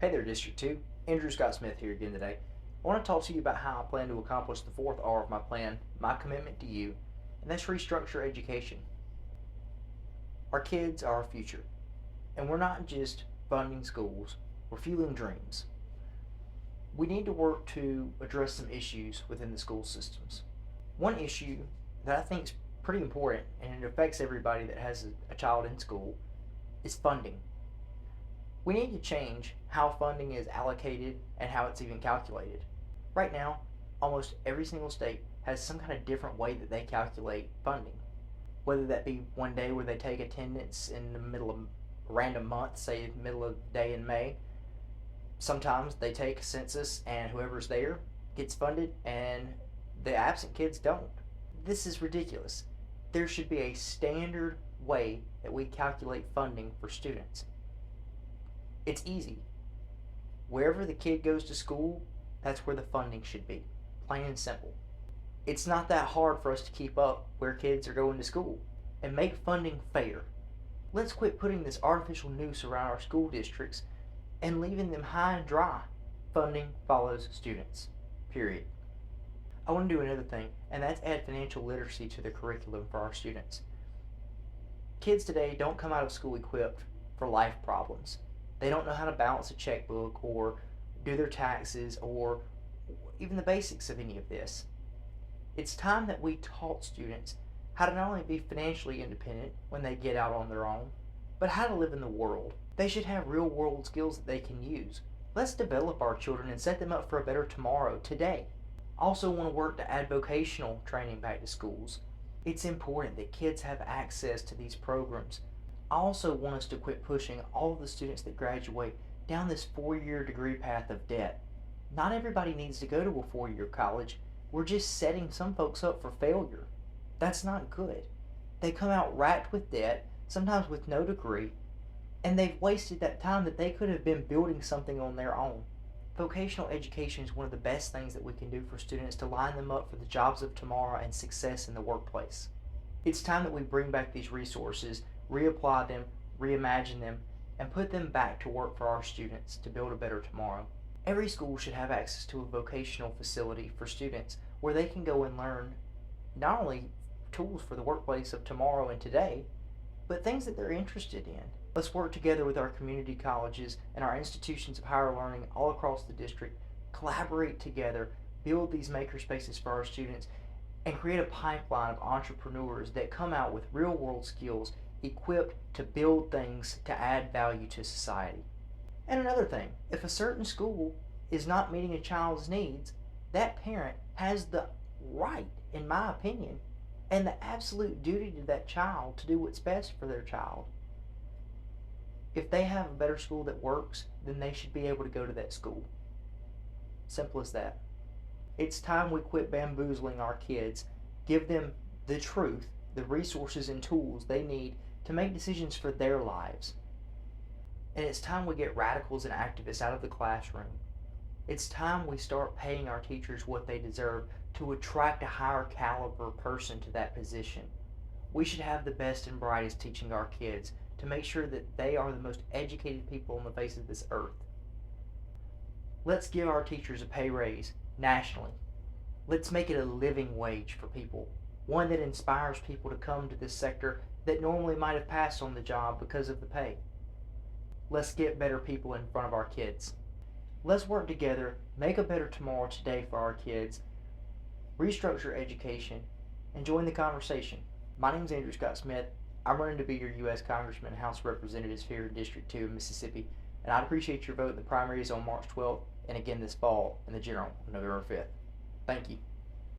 Hey there, District 2. Andrew Scott Smith here again today. I want to talk to you about how I plan to accomplish the fourth R of my plan, my commitment to you, and that's restructure education. Our kids are our future, and we're not just funding schools, we're fueling dreams. We need to work to address some issues within the school systems. One issue that I think is pretty important, and it affects everybody that has a child in school, is funding. We need to change how funding is allocated and how it's even calculated. Right now, almost every single state has some kind of different way that they calculate funding. Whether that be one day where they take attendance in the middle of a random month, say the middle of the day in May. Sometimes they take a census and whoever's there gets funded and the absent kids don't. This is ridiculous. There should be a standard way that we calculate funding for students. It's easy. Wherever the kid goes to school, that's where the funding should be. Plain and simple. It's not that hard for us to keep up where kids are going to school and make funding fair. Let's quit putting this artificial noose around our school districts and leaving them high and dry. Funding follows students. Period. I want to do another thing, and that's add financial literacy to the curriculum for our students. Kids today don't come out of school equipped for life problems. They don't know how to balance a checkbook or do their taxes or even the basics of any of this. It's time that we taught students how to not only be financially independent when they get out on their own, but how to live in the world. They should have real world skills that they can use. Let's develop our children and set them up for a better tomorrow today. I also want to work to add vocational training back to schools. It's important that kids have access to these programs. I also want us to quit pushing all of the students that graduate down this 4-year degree path of debt. Not everybody needs to go to a 4-year college. We're just setting some folks up for failure. That's not good. They come out racked with debt, sometimes with no degree, and they've wasted that time that they could have been building something on their own. Vocational education is one of the best things that we can do for students to line them up for the jobs of tomorrow and success in the workplace. It's time that we bring back these resources, reapply them, reimagine them, and put them back to work for our students to build a better tomorrow. Every school should have access to a vocational facility for students where they can go and learn not only tools for the workplace of tomorrow and today, but things that they're interested in. Let's work together with our community colleges and our institutions of higher learning all across the district, collaborate together, build these maker spaces for our students, and create a pipeline of entrepreneurs that come out with real world skills equipped to build things to add value to society. And another thing, if a certain school is not meeting a child's needs, that parent has the right, in my opinion, and the absolute duty to that child to do what's best for their child. If they have a better school that works, then they should be able to go to that school. Simple as that. It's time we quit bamboozling our kids, give them the truth, the resources and tools they need to make decisions for their lives. And it's time we get radicals and activists out of the classroom. It's time we start paying our teachers what they deserve to attract a higher caliber person to that position. We should have the best and brightest teaching our kids to make sure that they are the most educated people on the face of this earth. Let's give our teachers a pay raise nationally. Let's make it a living wage for people, one that inspires people to come to this sector that normally might have passed on the job because of the pay. Let's get better people in front of our kids. Let's work together, make a better tomorrow today for our kids, restructure education, and join the conversation. My name is Andrew Scott Smith. I'm running to be your U.S. Congressman and House of Representatives here in District 2 in Mississippi, and I'd appreciate your vote in the primaries on March 12th and again this fall in the general on November 5th. Thank you.